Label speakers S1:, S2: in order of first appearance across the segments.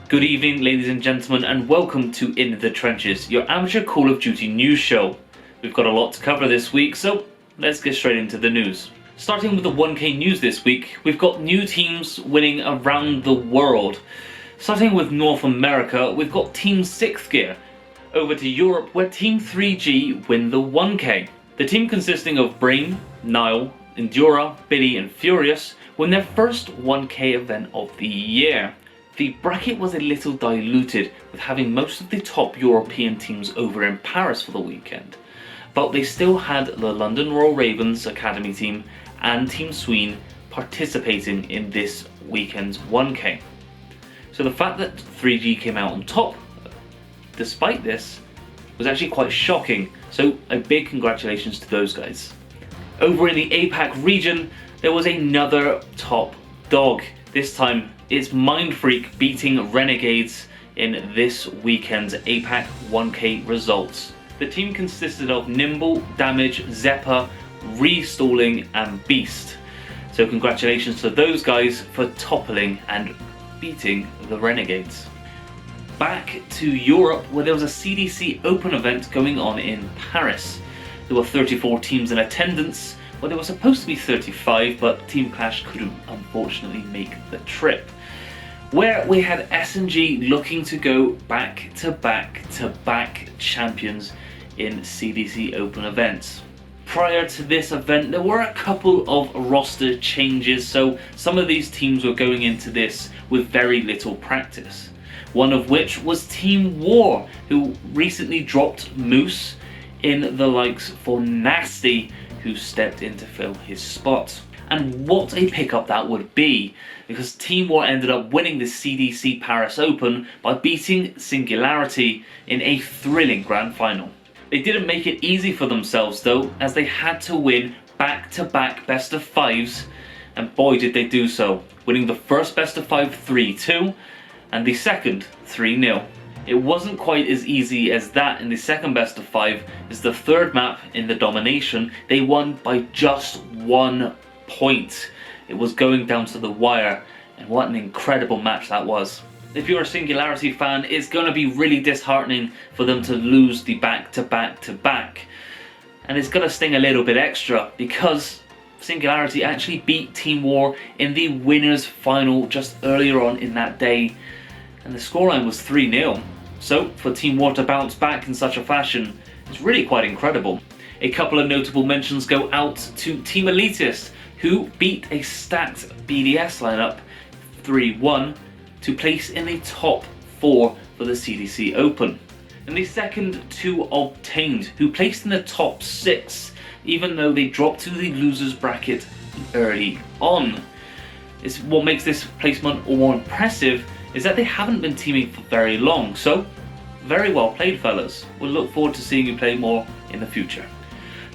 S1: Good evening, ladies and gentlemen, and welcome to In the Trenches, your amateur Call of Duty news show. We've got a lot to cover this week, so let's get straight into the news. Starting with the 1K news this week, we've got new teams winning around the world. Starting with North America, we've got Team 6th Gear. Over to Europe, where Team 3G win the 1K. The team consisting of Brain, Nile, Endura, Billy and Furious win their first 1K event of the year. The bracket was a little diluted, with having most of the top European teams over in Paris for the weekend, but they still had the London Royal Ravens Academy team and Team Sween participating in this weekend's 1K. So the fact that 3G came out on top, despite this, was actually quite shocking, so a big congratulations to those guys. Over in the APAC region, there was another top dog. This time, it's Mindfreak beating Renegades in this weekend's APAC 1K results. The team consisted of Nimble, Damage, Zeppa, Restalling and Beast. So congratulations to those guys for toppling and beating the Renegades. Back to Europe, where there was a CDC Open event going on in Paris. There were 34 teams in attendance. Well, there were supposed to be 35, but Team Clash couldn't unfortunately make the trip. Where we had S&G looking to go back to back champions in CDC Open events. Prior to this event, there were a couple of roster changes, so some of these teams were going into this with very little practice. One of which was Team War, who recently dropped Moose in the likes for Nasty, who stepped in to fill his spot. And what a pickup that would be, because Team War ended up winning the CDC Paris Open by beating Singularity in a thrilling grand final. They didn't make it easy for themselves though, as they had to win back-to-back best of fives, and boy did they do so, winning the first best of five 3-2 and the second 3-0. It wasn't quite as easy as that in the second best of five, as the third map in the domination they won by just 1 point. It was going down to the wire, and what an incredible match that was. If you're a Singularity fan, it's going to be really disheartening for them to lose the back-to-back, and it's going to sting a little bit extra because Singularity actually beat Team War in the winners final just earlier on in that day, and the scoreline was 3-0. So for Team War to bounce back in such a fashion is really quite incredible. A couple of notable mentions go out to Team Elitist, who beat a stacked BDS lineup 3-1 to place in the top 4 for the CDC Open. And the second two obtained, who placed in the top 6, even though they dropped to the losers bracket early on. What makes this placement all more impressive is that they haven't been teaming for very long, so very well played, fellas. We'll look forward to seeing you play more in the future.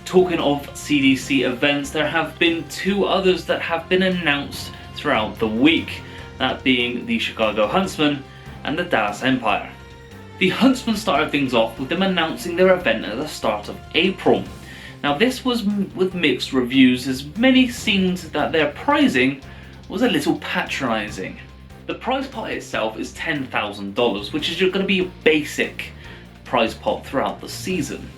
S1: Talking of CDC events, there have been 2 others that have been announced throughout the week, that being the Chicago Huntsman and the Dallas Empire. The Huntsman started things off with them announcing their event at the start of April. Now this was with mixed reviews, as many seemed that their pricing was a little patronising. The prize pot itself is $10,000, which is going to be a basic prize pot throughout the season.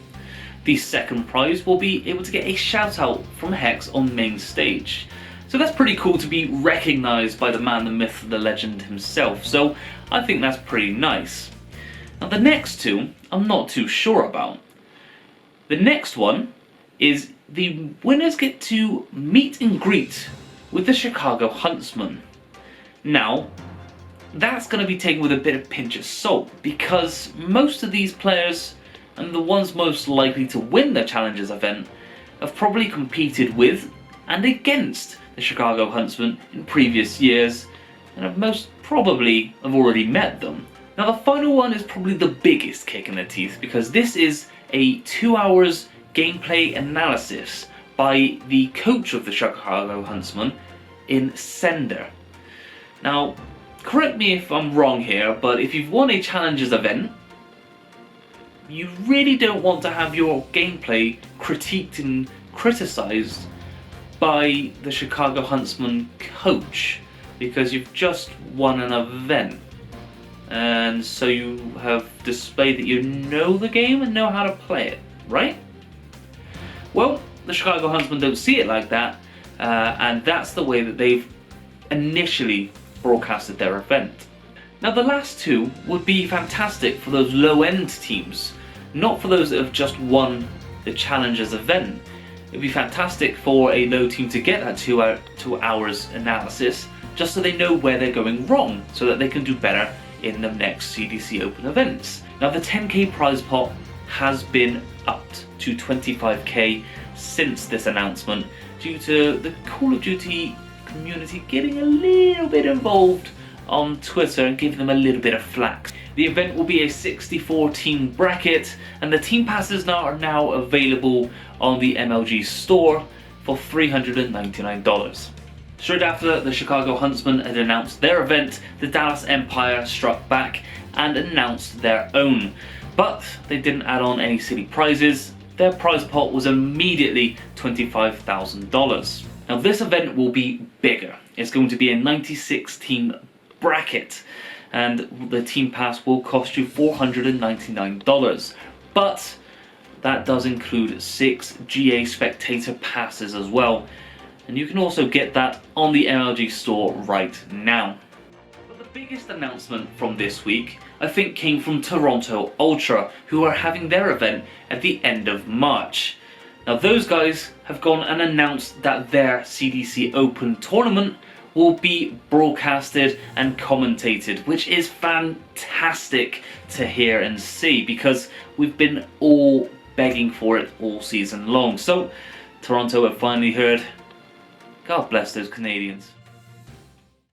S1: The second prize will be able to get a shout out from Hex on main stage. So that's pretty cool to be recognised by the man, the myth, the legend himself, so I think that's pretty nice. Now the next 2, I'm not too sure about. The next one is the winners get to meet and greet with the Chicago Huntsman. Now, that's going to be taken with a bit of pinch of salt, because most of these players, and the ones most likely to win the Challengers event, have probably competed with and against the Chicago Huntsman in previous years, and have most probably have already met them. Now the final one is probably the biggest kick in the teeth, because this is a 2 hours gameplay analysis by the coach of the Chicago Huntsman in Sender. Now, correct me if I'm wrong here, but if you've won a Challengers event, you really don't want to have your gameplay critiqued and criticised by the Chicago Huntsman coach because you've just won an event. and so you have displayed that you know the game and know how to play it, right? Well, the Chicago Huntsmen don't see it like that, and that's the way that they've initially broadcasted their event. Now, the last two would be fantastic for those low-end teams, not for those that have just won the Challengers event. It'd be fantastic for a low team to get that 2 hours analysis, just so they know where they're going wrong, so that they can do better in the next CDC Open events. Now, the 10k prize pot has been upped to 25k since this announcement, due to the Call of Duty community getting a little bit involved on Twitter and giving them a little bit of flack. The event will be a 64 team bracket, and the team passes are now available on the MLG store for $399. Straight after the Chicago Huntsmen had announced their event, the Dallas Empire struck back and announced their own. But they didn't add on any silly prizes. Their prize pot was immediately $25,000. Now, this event will be bigger. It's going to be a 96 team bracket, and the team pass will cost you $499. But that does include 6 GA spectator passes as well, and you can also get that on the MLG store right now. But the biggest announcement from this week, I think, came from Toronto Ultra, who are having their event at the end of March. Now, those guys have gone and announced that their CDC Open tournament will be broadcasted and commentated, which is fantastic to hear and see, because we've been all begging for it all season long. So Toronto have finally heard. God bless those Canadians.